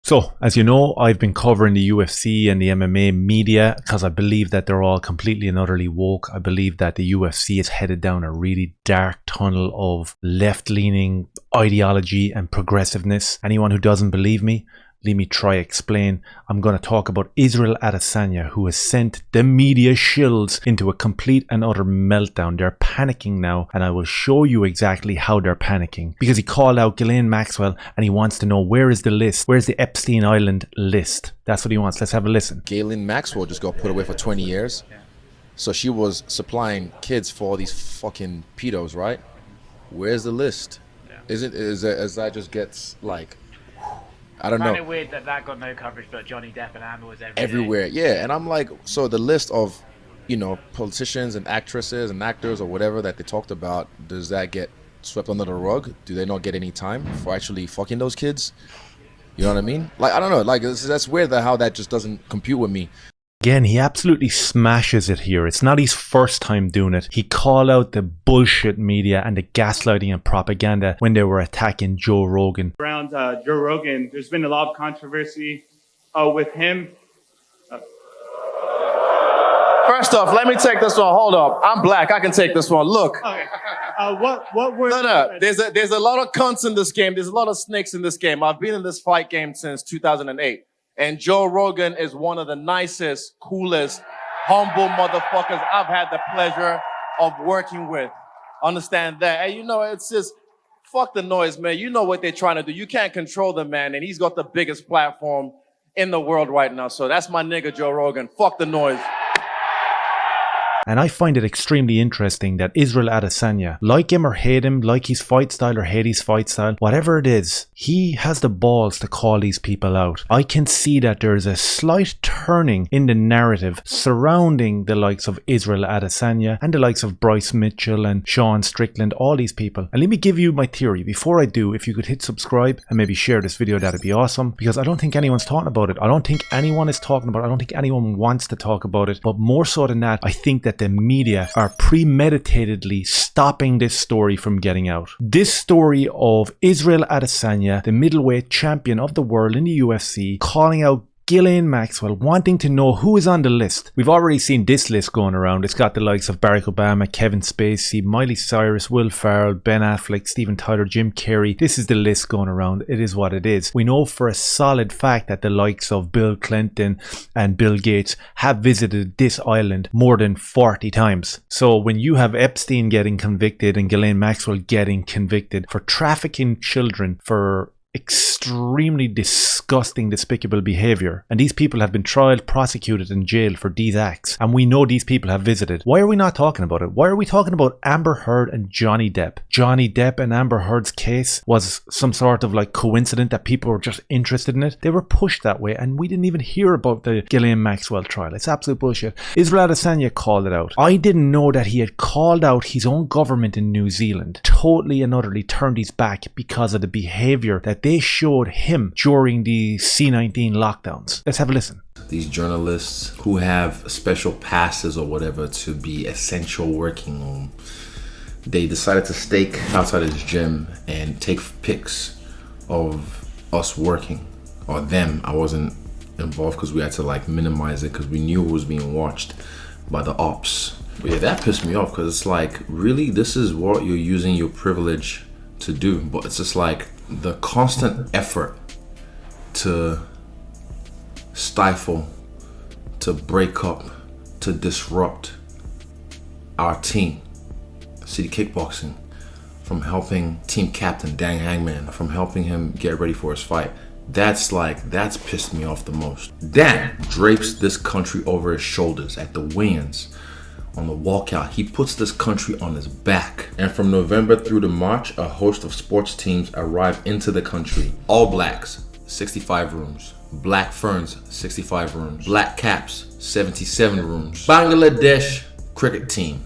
So, as you know, I've been covering the UFC and the MMA media because I believe that they're all completely and utterly woke. I believe that the UFC is headed down a really dark tunnel of left-leaning ideology and progressiveness. Anyone who doesn't believe me, let me try explain. I'm going to talk about Israel Adesanya, who has sent the media shills into a complete and utter meltdown. They're panicking now, and I will show you exactly how they're panicking. Because he called out Ghislaine Maxwell, and he wants to know, where is the list? Where's the Epstein Island list? That's what he wants. Let's have a listen. Ghislaine Maxwell just got put away for 20 years. So she was supplying kids for all these fucking pedos, right? Where's the list? Is that just gets like... I don't know. Kind of weird that got no coverage, but Johnny Depp and Amber was everywhere. Yeah, and I'm like, so the list of, you know, politicians and actresses and actors or whatever that they talked about, does that get swept under the rug? Do they not get any time for actually fucking those kids? You know what I mean? Like, I don't know. Like, that's weird that how that just doesn't compute with me. Again, he absolutely smashes it here. It's not his first time doing it. He called out the bullshit media and the gaslighting and propaganda when they were attacking Joe Rogan. Around Joe Rogan, there's been a lot of controversy with him. First off, let me take this one. Hold up. I'm black. I can take this one. Look. Okay. What were... No. There's a lot of cunts in this game. There's a lot of snakes in this game. I've been in this fight game since 2008. And Joe Rogan is one of the nicest, coolest, humble motherfuckers I've had the pleasure of working with. Understand that. And you know, it's just, fuck the noise, man. You know what they're trying to do. You can't control the man, and he's got the biggest platform in the world right now. So that's my nigga, Joe Rogan. Fuck the noise. And I find it extremely interesting that Israel Adesanya, like him or hate him, like his fight style or hate his fight style, whatever it is, he has the balls to call these people out. I can see that there's a slight turning in the narrative surrounding the likes of Israel Adesanya and the likes of Bryce Mitchell and Sean Strickland, all these people. And let me give you my theory. Before I do, if you could hit subscribe and maybe share this video, that'd be awesome, because I don't think anyone's talking about it. I don't think anyone is talking about it. I don't think anyone wants to talk about it. But more so than that, I think that the media are premeditatedly stopping this story from getting out. This story of Israel Adesanya, the middleweight champion of the world in the UFC, calling out Ghislaine Maxwell, wanting to know who is on the list. We've already seen this list going around. It's got the likes of Barack Obama, Kevin Spacey, Miley Cyrus, Will Ferrell, Ben Affleck, Steven Tyler, Jim Carrey. This is the list going around. It is what it is. We know for a solid fact that the likes of Bill Clinton and Bill Gates have visited this island more than 40 times. So when you have Epstein getting convicted and Ghislaine Maxwell getting convicted for trafficking children, for extremely disgusting, despicable behavior, and these people have been tried, prosecuted and jailed for these acts, and we know these people have visited, why are we not talking about it? Why are we talking about Amber Heard and Johnny Depp? Johnny Depp and Amber Heard's case was some sort of like coincidence that people were just interested in it. They were pushed that way, and we didn't even hear about the Ghislaine Maxwell trial. It's absolute bullshit. Israel Adesanya called it out. I didn't know that he had called out his own government in New Zealand, totally and utterly turned his back because of the behavior that they showed him during the C-19 lockdowns. Let's have a listen. These journalists who have special passes or whatever to be essential working on, they decided to stake outside his gym and take pics of us working, or them. I wasn't involved because we had to like minimize it because we knew it was being watched by the ops. But yeah, that pissed me off because it's like, really, this is what you're using your privilege to do? But it's just like the constant effort to stifle, to break up, to disrupt our team, City Kickboxing, from helping team captain Dan Hangman, from helping him get ready for his fight. That's pissed me off the most. Dan drapes this country over his shoulders at the weigh-ins. On the walkout, he puts this country on his back. And from November through to March, a host of sports teams arrive into the country. All Blacks, 65 rooms. Black Ferns, 65 rooms. Black Caps, 77 rooms. Bangladesh cricket team,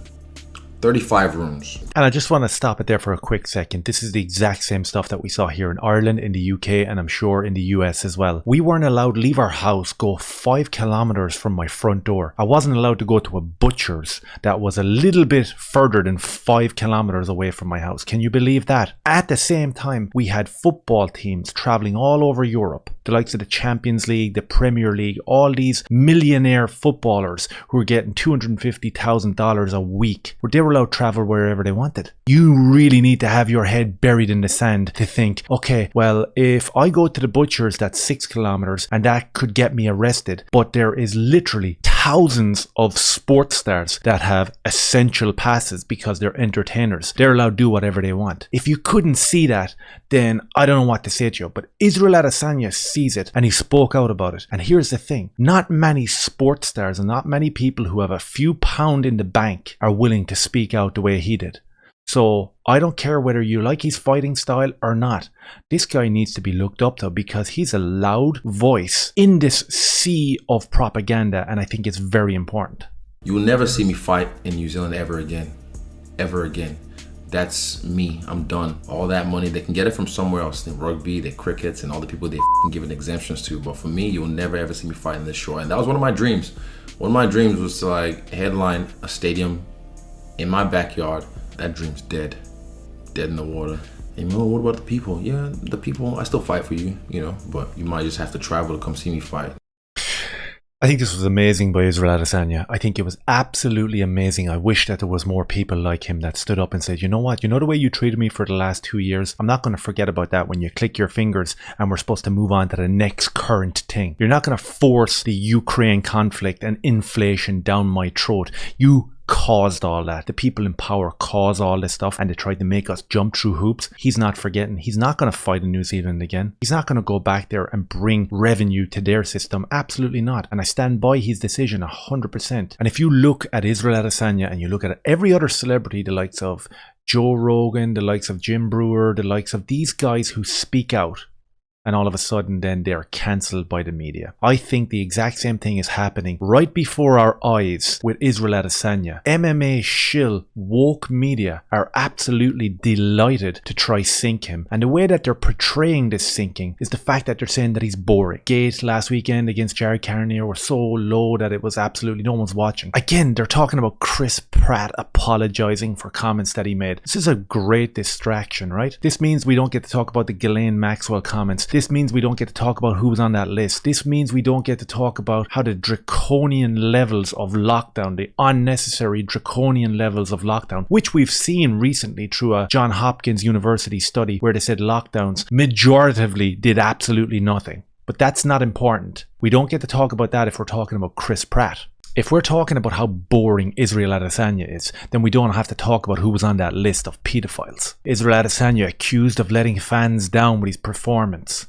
35 rooms. And I just want to stop it there for a quick second. This is the exact same stuff that we saw here in Ireland, in the UK, and I'm sure in the US as well. We weren't allowed to leave our house, go 5 kilometers from my front door. I wasn't allowed to go to a butcher's that was a little bit further than 5 kilometers away from my house. Can you believe that? At the same time, we had football teams traveling all over Europe the likes of the Champions League, the Premier League, all these millionaire footballers who were getting $250,000 a week, where they were allowed to travel wherever they wanted. You really need to have your head buried in the sand to think, okay, well, if I go to the butcher's that's 6 kilometers and that could get me arrested, but there is literally thousands of sports stars that have essential passes because they're entertainers. They're allowed to do whatever they want. If you couldn't see that, then I don't know what to say to you. But Israel Adesanya sees it and he spoke out about it. And here's the thing. Not many sports stars and not many people who have a few pound in the bank are willing to speak out the way he did. So I don't care whether you like his fighting style or not. This guy needs to be looked up to because he's a loud voice in this sea of propaganda, and I think it's very important. You will never see me fight in New Zealand ever again. Ever again. That's me. I'm done. All that money, they can get it from somewhere else. The rugby, the crickets, and all the people they giving exemptions to. But for me, you'll never ever see me fight in this shore. And that was one of my dreams. One of my dreams was to like headline a stadium in my backyard. That dream's dead. Dead in the water. And you know, what about the people? Yeah, the people, I still fight for you, you know, but you might just have to travel to come see me fight. I think this was amazing by Israel Adesanya. I think it was absolutely amazing. I wish that there was more people like him that stood up and said, you know what? You know the way you treated me for the last 2 years? I'm not going to forget about that when you click your fingers and we're supposed to move on to the next current thing. You're not going to force the Ukraine conflict and inflation down my throat. You caused all that. The people in power caused all this stuff and they tried to make us jump through hoops. He's not forgetting. He's not going to fight in New Zealand again. He's not going to go back there and bring revenue to their system. Absolutely not. And I stand by his decision 100%. And if you look at Israel Adesanya and you look at every other celebrity, the likes of Joe Rogan, the likes of Jim Brewer, the likes of these guys who speak out, and all of a sudden then they're cancelled by the media. I think the exact same thing is happening right before our eyes with Israel Adesanya. MMA shill woke media are absolutely delighted to try sink him. And the way that they're portraying this sinking is the fact that they're saying that he's boring. Gates last weekend against Jared Cannonier were so low that it was absolutely no one's watching. Again, they're talking about Chris Pratt apologizing for comments that he made. This is a great distraction, right? This means we don't get to talk about the Ghislaine Maxwell comments. This means we don't get to talk about who was on that list. This means we don't get to talk about how the draconian levels of lockdown, the unnecessary draconian levels of lockdown, which we've seen recently through a Johns Hopkins University study where they said lockdowns majoritively did absolutely nothing. But that's not important. We don't get to talk about that if we're talking about Chris Pratt. If we're talking about how boring Israel Adesanya is, then we don't have to talk about who was on that list of pedophiles. Israel Adesanya accused of letting fans down with his performance.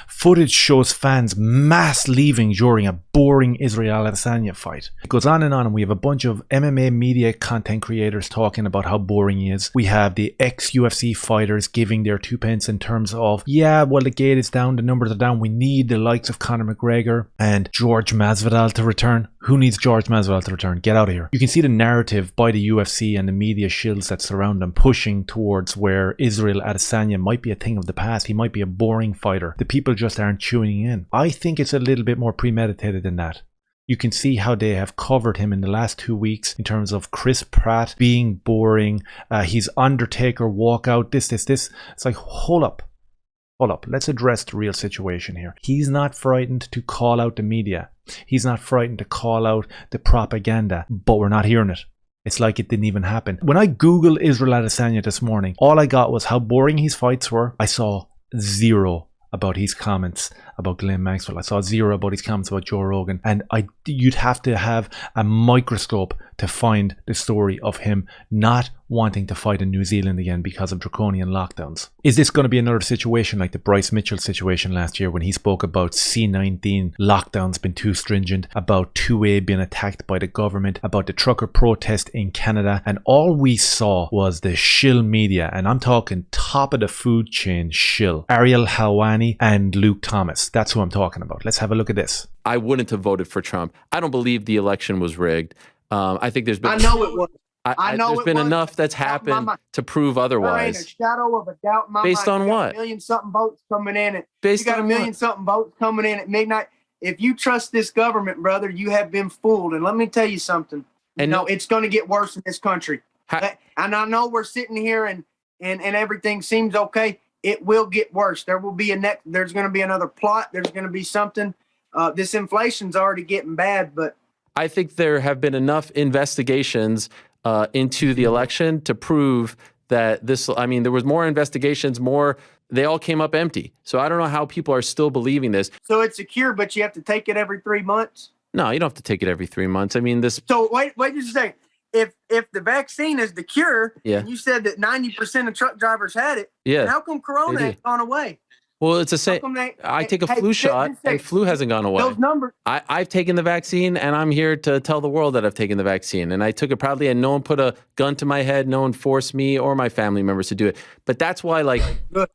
Footage shows fans mass leaving during a boring Israel Adesanya fight. It goes on and we have a bunch of MMA media content creators talking about how boring he is. We have the ex-UFC fighters giving their 2 pence in terms of, yeah, well, the gate is down, the numbers are down, we need the likes of Conor McGregor and George Masvidal to return. Who needs George Masvidal to return? Get out of here. You can see the narrative by the UFC and the media shills that surround them pushing towards where Israel Adesanya might be a thing of the past. He might be a boring fighter. The people just aren't tuning in. I think it's a little bit more premeditated than that. You can see how they have covered him in the last 2 weeks in terms of Chris Pratt being boring, his Undertaker walkout, this. It's like, hold up. Let's address the real situation here. He's not frightened to call out the media. He's not frightened to call out the propaganda, but we're not hearing it. It's like it didn't even happen. When I Googled Israel Adesanya this morning, all I got was how boring his fights were. I saw zero about his comments about Ghislaine Maxwell. I saw zero about his comments about Joe Rogan. And you'd have to have a microscope to find the story of him not wanting to fight in New Zealand again because of draconian lockdowns. Is this going to be another situation like the Bryce Mitchell situation last year when he spoke about C-19 lockdowns being too stringent, about 2A being attacked by the government, about the trucker protest in Canada, and all we saw was the shill media, and I'm talking top of the food chain shill, Ariel Helwani and Luke Thomas. That's who I'm talking about. Let's have a look at this. I wouldn't have voted for Trump. I don't believe the election was rigged. I think there's been. I know it was. There's been enough that's happened to prove otherwise. There ain't a shadow of a doubt in my Based mind. on what? A million something votes coming in at. Based you got on a million what? something votes coming in at midnight. If you trust this government, brother, you have been fooled. And let me tell you something. And no, it's going to get worse in this country. And I know we're sitting here and everything seems okay. it will get worse. There will be there's going to be another plot. There's going to be something. This inflation's already getting bad, but I think there have been enough investigations into the election to prove that this, I mean, there was more investigations, they all came up empty. So I don't know how people are still believing this. So it's secure, but you have to take it every 3 months? No, you don't have to take it every 3 months. I mean, this. So wait just a second. If the vaccine is the cure, Yeah. and you said that 90% of truck drivers had it, Yeah, then how come Corona they do. ain't gone away? Well, it's the same. I take a flu shot, and flu hasn't gone away. Those numbers. I've taken the vaccine, and I'm here to tell the world that I've taken the vaccine. And I took it proudly, and no one put a gun to my head. No one forced me or my family members to do it. But that's why, like,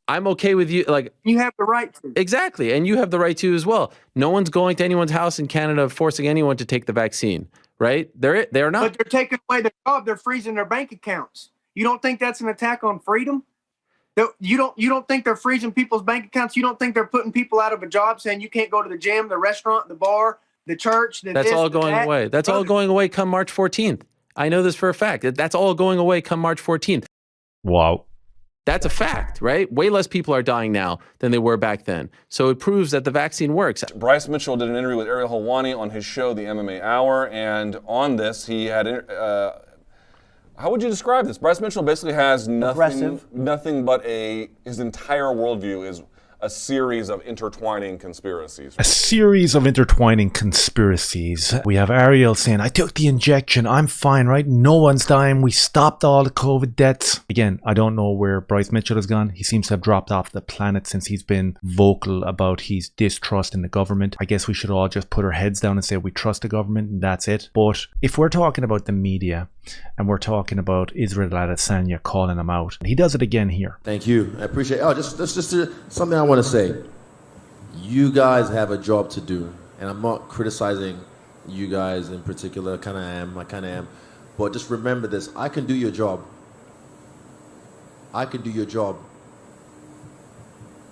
I'm okay with you. Like, you have the right to. Exactly, and you have the right to as well. No one's going to anyone's house in Canada forcing anyone to take the vaccine, right? They're not. But they're taking away their job. They're freezing their bank accounts. You don't think that's an attack on freedom? You don't think they're freezing people's bank accounts? You don't think they're putting people out of a job, saying you can't go to the gym, the restaurant, the bar, the church? That's all going away. That's all going away come March 14th. I know this for a fact. That's all going away come March 14th. Wow. That's a fact, right? Way less people are dying now than they were back then. So it proves that the vaccine works. Bryce Mitchell did an interview with Ariel Helwani on his show, The MMA Hour, and on this, he had how would you describe this? Bryce Mitchell basically has nothing but his entire worldview is a series of intertwining conspiracies. A series of intertwining conspiracies. We have Ariel saying, I took the injection, I'm fine, right? No one's dying, we stopped all the COVID deaths. Again, I don't know where Bryce Mitchell has gone. He seems to have dropped off the planet since he's been vocal about his distrust in the government. I guess we should all just put our heads down and say we trust the government and that's it. But if we're talking about the media and we're talking about Israel Adesanya calling him out, he does it again here. Thank you. I appreciate it. Oh, just something I want to say. You guys have a job to do, and I'm not criticizing you guys in particular. I kind of am. But just remember this. I can do your job. I can do your job.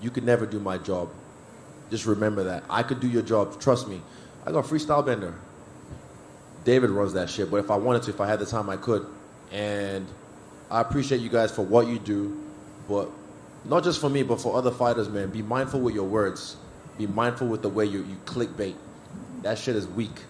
You could never do my job. Just remember that. I could do your job. Trust me. I got freestyle bender. David runs that shit, but if I wanted to, if I had the time, I could. And I appreciate you guys for what you do, but not just for me, but for other fighters, man. Be mindful with your words. Be mindful with the way you clickbait. That shit is weak.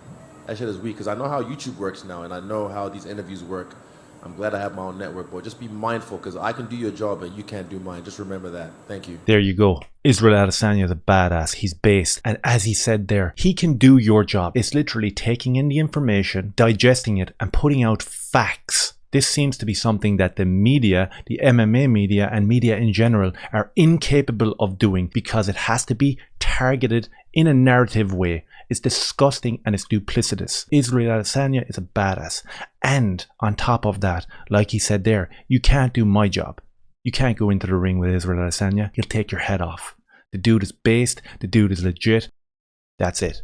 That shit is weak, because I know how YouTube works now, and I know how these interviews work. I'm glad I have my own network, but just be mindful, because I can do your job and you can't do mine. Just remember that. Thank you. There you go. Israel Adesanya is a badass. He's based. And as he said there, he can do your job. It's literally taking in the information, digesting it, and putting out facts. This seems to be something that the media, the MMA media, and media in general are incapable of doing, because it has to be targeted in a narrative way. It's disgusting and it's duplicitous. Israel Adesanya is a badass. And on top of that, like he said there, you can't do my job. You can't go into the ring with Israel Adesanya. He'll take your head off. The dude is based. The dude is legit. That's it.